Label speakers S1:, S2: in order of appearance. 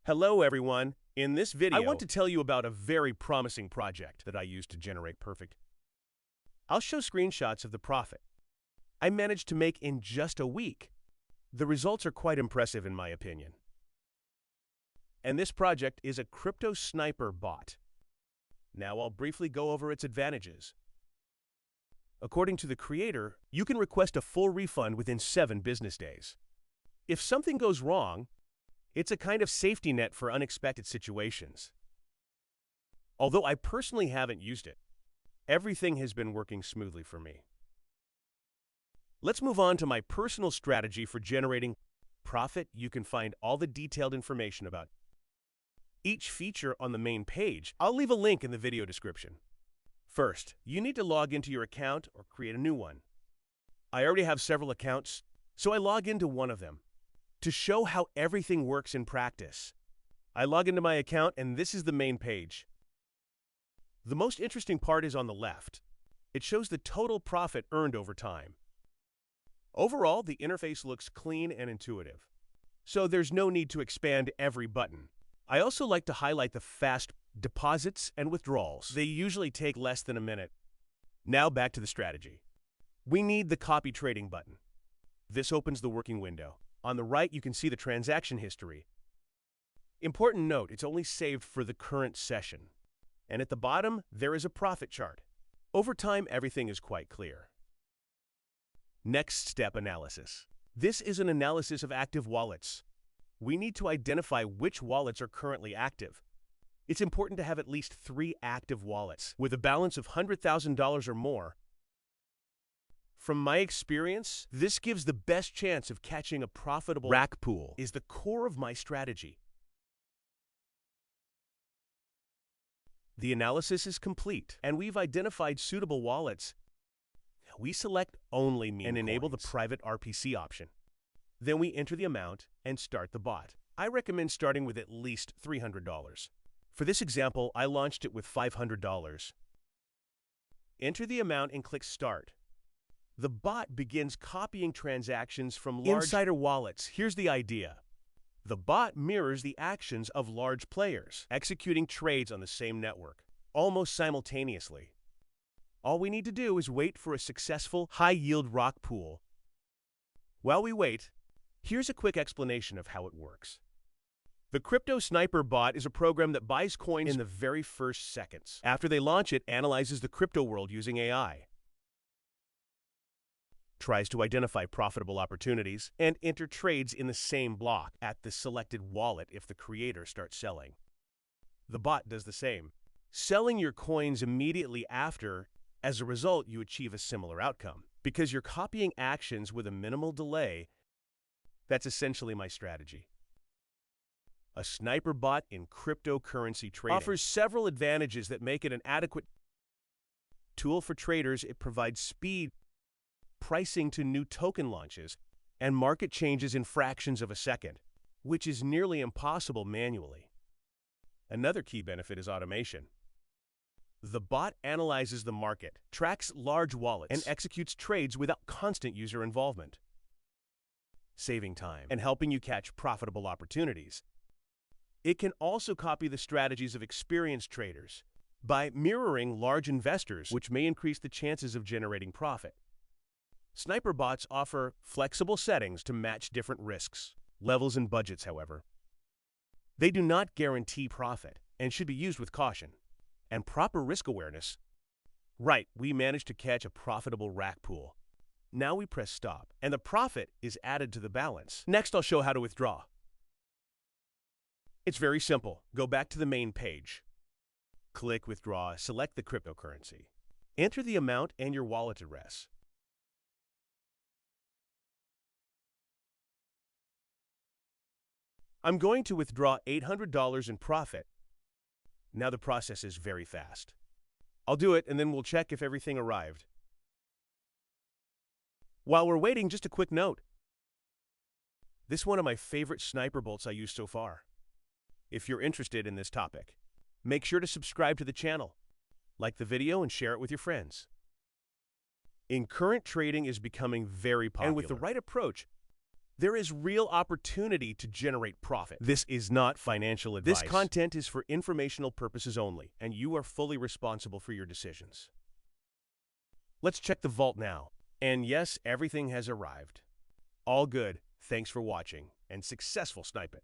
S1: Hello everyone. In this video, I want to tell you about a very promising project that I used to generate perfect. I'll show screenshots of the profit I managed to make in just a week. The results are quite impressive in my opinion. And this project is a crypto sniper bot. Now I'll briefly go over its advantages. According to the creator, you can request a full refund within 7 business days. If something goes wrong, it's a kind of safety net for unexpected situations. Although I personally haven't used it, everything has been working smoothly for me. Let's move on to my personal strategy for generating profit. You can find all the detailed information about each feature on the main page. I'll leave a link in the video description. First, you need to log into your account or create a new one. I already have several accounts, so I log into one of them. To show how everything works in practice, I log into my account and this is the main page. The most interesting part is on the left. It shows the total profit earned over time. Overall, the interface looks clean and intuitive, so there's no need to expand every button. I also like to highlight the fast deposits and withdrawals. They usually take less than a minute. Now back to the strategy. We need the copy trading button. This opens the working window. On the right, you can see the transaction history. Important note, it's only saved for the current session. And at the bottom, there is a profit chart. Over time, everything is quite clear. Next step, analysis. This is an analysis of active wallets. We need to identify which wallets are currently active. It's important to have at least 3 active wallets with a balance of $100,000 or more. From my experience, this gives the best chance of catching a profitable rack pool. Is the core of my strategy. The analysis is complete, and we've identified suitable wallets. We select only meme and enable the private RPC option. Then we enter the amount and start the bot. I recommend starting with at least $300. For this example, I launched it with $500. Enter the amount and click Start. The bot begins copying transactions from large insider wallets. Here's the idea. The bot mirrors the actions of large players, executing trades on the same network, almost simultaneously. All we need to do is wait for a successful high-yield rock pool. While we wait, here's a quick explanation of how it works. The Crypto Sniper bot is a program that buys coins in the very first seconds. After they launch it, analyzes the crypto world using AI. Tries to identify profitable opportunities, and enter trades in the same block at the selected wallet if the creator starts selling. The bot does the same, selling your coins immediately after. As a result, you achieve a similar outcome. Because you're copying actions with a minimal delay, that's essentially my strategy. A sniper bot in cryptocurrency trading offers several advantages that make it an adequate tool for traders. It provides speed, pricing to new token launches, and market changes in fractions of a second, which is nearly impossible manually. Another key benefit is automation. The bot analyzes the market, tracks large wallets, and executes trades without constant user involvement, saving time and helping you catch profitable opportunities. It can also copy the strategies of experienced traders by mirroring large investors, which may increase the chances of generating profit. Sniper bots offer flexible settings to match different risks, levels, and budgets, however. They do not guarantee profit and should be used with caution and proper risk awareness. Right, we managed to catch a profitable rack pool. Now we press stop, and the profit is added to the balance. Next, I'll show how to withdraw. It's very simple. Go back to the main page. Click Withdraw, select the cryptocurrency. Enter the amount and your wallet address. I'm going to withdraw $800 in profit. Now the process is very fast. I'll do it and then we'll check if everything arrived. While we're waiting, just a quick note. This is one of my favorite sniper bolts I used so far. If you're interested in this topic, make sure to subscribe to the channel, like the video, and share it with your friends. Current trading is becoming very popular. And with the right approach, There is real opportunity to generate profit. This is not financial advice. This content is for informational purposes only, and you are fully responsible for your decisions. Let's check the vault now. And yes, everything has arrived. All good. Thanks for watching, and successful snipe it.